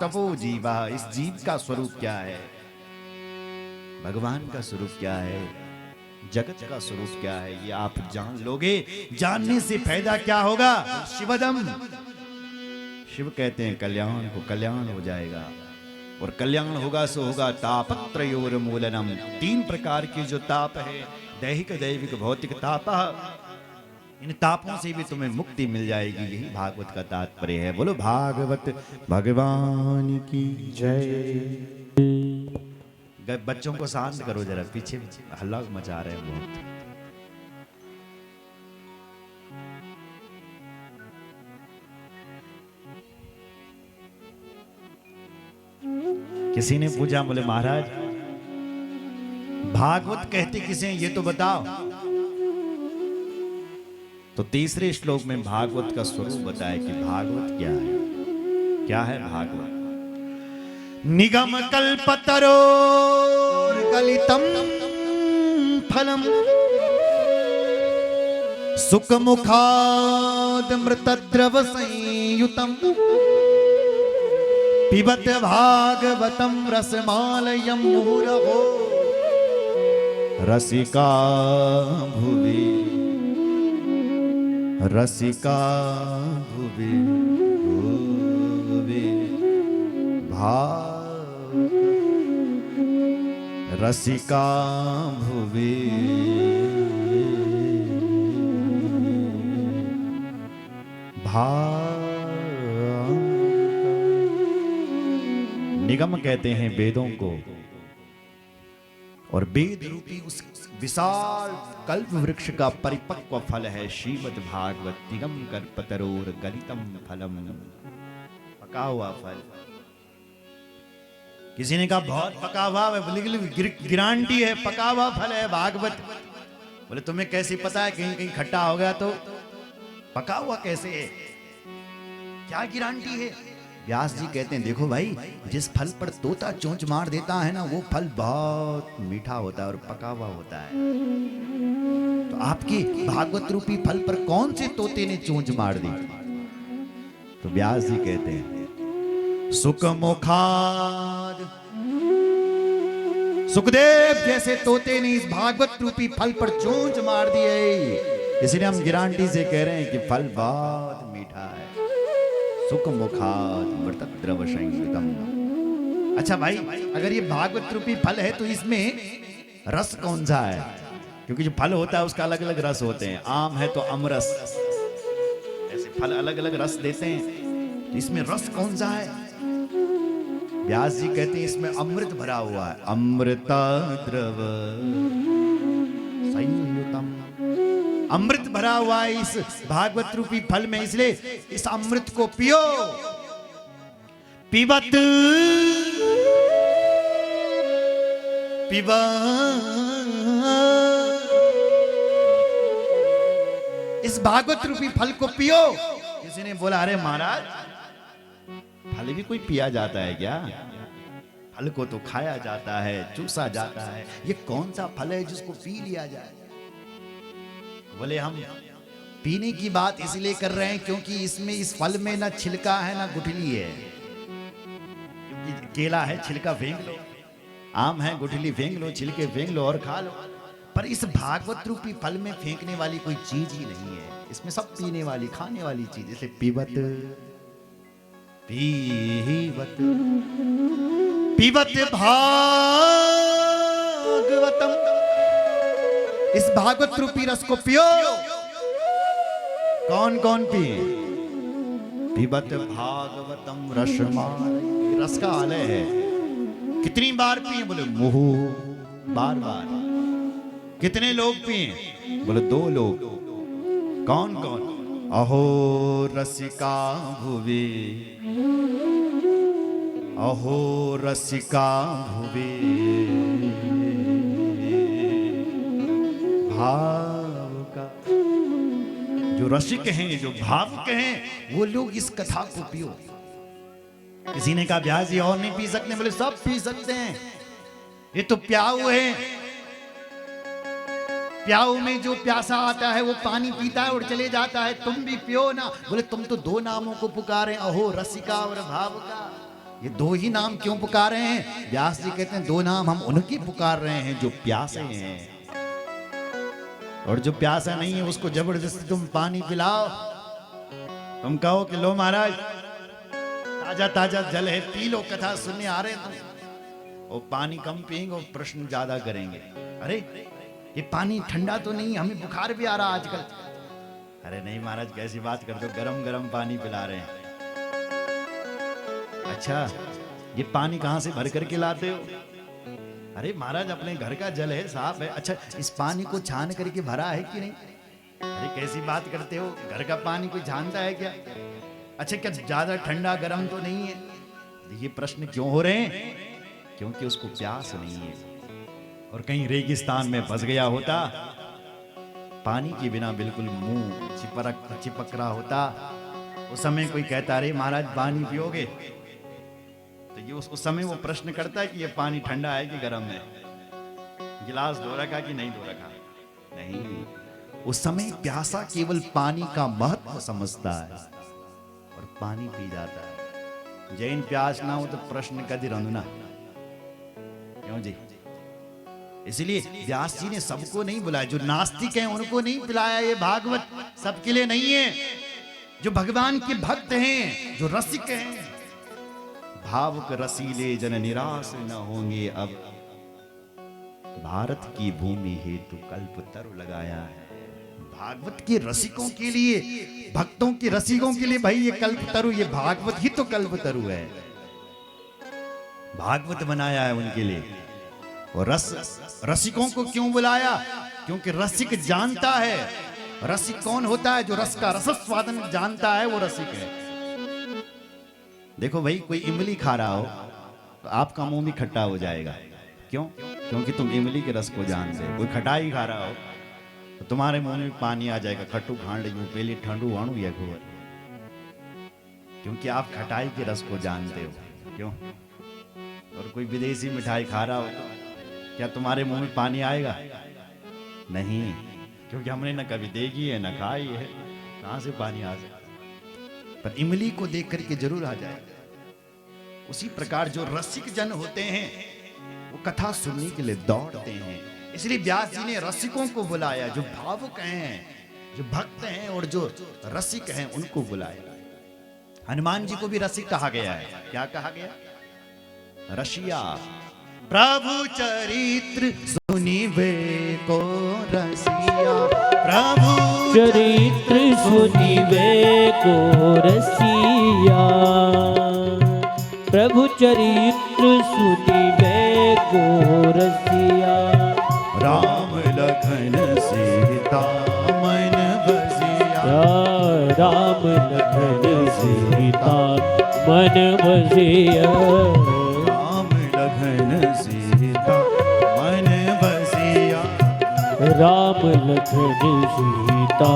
आस्तवो जीवा, इस जीव का स्वरूप क्या है, भगवान का स्वरूप क्या है, जगत का स्वरूप क्या है, ये आप जान लोगे। जानने से फायदा क्या होगा? शिवदम, शिव कहते हैं कल्याण को, कल्याण हो जाएगा। और कल्याण होगा सो होगा तापत्रयोर्मूलनम, 3 प्रकार की जो ताप है, दैहिक दैविक भौतिक ताप, इन तापों से भी तुम्हें मुक्ति मिल जाएगी। यही भागवत का तात्पर्य है। बोलो भागवत भगवान की जय। बच्चों को शांत करो जरा, पीछे हल्ला मचा रहे हैं बहुत। किसी ने पूछा, बोले महाराज भागवत कहते किसे हैं, ये तो बताओ। तो तीसरे श्लोक में भागवत का स्वरूप बताया कि भागवत क्या है। क्या है भागवत? निगम कल्पतरोर गलितम फलम सुख मुखाद मृतद्रव संयुतम पिबत भागवतम रसमालयम मुहुरहो रसिका भुवि, रसिका भुवि भुवि भाव, रसिका भुवि भाव। निगम कहते हैं वेदों को, और वेद रूपी उस विशाल कल्प वृक्ष का परिपक्व फल है श्रीमद् भागवत। निगम कल्पतरोर गलितम फलम, पका हुआ फल। किसी ने कहा बहुत पका हुआ है, गारंटी है पका हुआ फल है भागवत। बोले तुम्हें कैसे पता है? कहीं कहीं खट्टा हो गया तो पका हुआ कैसे है? क्या गारंटी है? व्यास जी कहते हैं देखो भाई, जिस फल पर तोता चोंच मार देता है ना, वो फल बहुत मीठा होता है और पका हुआ होता है। तो आपके भागवत रूपी फल पर कौन से तोते ने चोंच मार दी? तो व्यास जी कहते हैं सुख मुखाद, सुखदेव जैसे तोते ने इस भागवत रूपी फल पर चोंच मार दी है, इसलिए हम गारंटी से कह रहे हैं कि फल बहुत मीठा है। सुख मुखाद मृतद्रव संयुतम। अच्छा भाई, अगर ये भागवत रूपी फल है तो इसमें रस कौन सा है? क्योंकि जो फल होता है उसका अलग अलग रस होते हैं। आम है तो अमरस, ऐसे फल अलग अलग रस देते हैं। तो इसमें रस कौन सा है? व्यास जी कहते हैं इसमें अमृत भरा हुआ है। अमृतद्रव संयुतम, अमृत भरा हुआ है इस भागवत रूपी फल में, इसलिए इस अमृत को पियो। पिबत पिबा, इस भागवत रूपी फल को पियो। किसी ने बोला अरे महाराज फल भी कोई पिया जाता है क्या? फल को तो खाया जाता है, चूसा जाता है, ये कौन सा फल है जिसको पी लिया जाए? बोले हम पीने की बात इसलिए कर रहे हैं क्योंकि इसमें, इस फल में ना छिलका है ना गुठली है। क्योंकि केला है छिलका फेंक लो, आम है गुठली फेंक लो, छिलके फेंक लो और खा लो। पर इस भागवत रूपी फल में फेंकने वाली कोई चीज ही नहीं है। इसमें सब पीने वाली, खाने वाली चीज। इसलिए पीबत पीबत पीबत भागवतम, इस भागवत रूपी रस को पियो। कौन कौन पिए? पिबत भागवतम रसमालयम, रस का आलय है। कितनी बार पिए? बोले मुहु, बार बार। कितने लोग पिए? बोले 2 लोग। कौन कौन? अहो रसिका भुवि, अहो रसिका भुवि भाव का। जो रसिक हैं, जो भावुक हैं, वो लोग इस कथा को पियो। किसी ने कहा व्यास जी और नहीं पी सकते? बोले सब पी सकते हैं, ये तो प्याऊ है। प्याऊ में जो प्यासा आता है वो पानी पीता है और चले जाता है। तुम भी पियो ना। बोले तुम तो 2 नामों को पुकारे, अहो रसिका और भावुका। ये दो ही नाम क्यों पुकार रहे हैं? व्यास जी कहते हैं दो नाम हम उनकी पुकार रहे हैं जो प्यासे हैं, और जो प्यासा नहीं है उसको जबरदस्ती तुम पानी पिलाओ। तुम कहो कि लो महाराज ताजा ताजा जल है, पी लो, कथा सुनने आ रहे हैं तुम, वो पानी कम पिएंगे और प्रश्न ज्यादा करेंगे। अरे ये पानी ठंडा तो नहीं, हमें बुखार भी आ रहा आजकल। अरे नहीं महाराज कैसी बात करते हो, गरम गरम पानी पिला रहे हैं। अच्छा ये पानी कहां से भर करके लाते हो? अरे महाराज अपने घर का जल है, साफ है। अच्छा इस पानी को छान करके भरा है कि नहीं? अरे कैसी बात करते हो, घर का पानी कोई छानता है क्या? अच्छा क्या ज्यादा ठंडा गर्म तो नहीं है? ये प्रश्न क्यों हो रहे हैं? क्योंकि उसको प्यास नहीं है, और कहीं रेगिस्तान में फंस गया होता, पानी के बिना बिल्कुल मुंह चिपक रहा होता, उस समय कोई कहता अरे महाराज पानी पियोगे, तो ये उस समय वो प्रश्न करता है कि ये पानी ठंडा है कि गर्म है, गिलास धो रखा कि नहीं धो रखा। नहीं, उस समय प्यासा केवल पानी का महत्व समझता है और पानी पी जाता है। जैन प्यास ना हो तो प्रश्न कदी रंधना, क्यों जी? इसलिए व्यास जी ने सबको नहीं बुलाया, जो नास्तिक हैं उनको नहीं पिलाया। ये भागवत सबके लिए नहीं है। जो भगवान के भक्त हैं, जो रसिक हैं, भावुक रसीले जन निराश न होंगे, अब भारत की भूमि हेतु कल्पतरु लगाया है। भागवत के रसिकों के लिए, भक्तों के रसिकों के लिए भाई ये कल्पतरु, ये भागवत ही तो कल्पतरु है। भागवत बनाया है उनके लिए। और रसिकों को क्यों बुलाया? क्योंकि रसिक जानता है, रसिक कौन होता है? जो रस का रसस्वादन जानता है वो रसिक है। देखो भाई कोई इमली खा रहा हो तो आपका मुंह भी खट्टा हो जाएगा। क्यों? क्योंकि तुम इमली के रस को जानते हो। कोई खटाई खा रहा हो तो तुम्हारे मुंह में पानी आ जाएगा, खट्टू खांड पहले ठंडू आणु या घोर, क्योंकि आप खटाई के रस को जानते हो। क्यों? और कोई विदेशी मिठाई खा रहा हो तो क्या तुम्हारे मुंह में पानी आएगा? नहीं, क्योंकि हमने न कभी देखी है न खाई है, कहां से पानी आ जाए? पर इमली को देख करके जरूर आ जाए। उसी प्रकार जो रसिक जन होते हैं वो कथा सुनने के लिए दौड़ते हैं। इसलिए व्यास जी ने रसिकों को बुलाया, जो भावुक हैं, जो भक्त हैं और जो रसिक हैं उनको बुलाया। हनुमान जी को भी रसिक कहा गया है। क्या कहा गया? रसिया। प्रभु चरित्र सुनिवे को रसिया, प्रभु चरित्र सुनिवे को रसिया, प्रभु चरित्र सुनिवे को रसिया। राम लखन सीता मन बसिया, राम लखन सीता मन बसिया, राम लखन सीता मन बसिया, राम लखन सीता।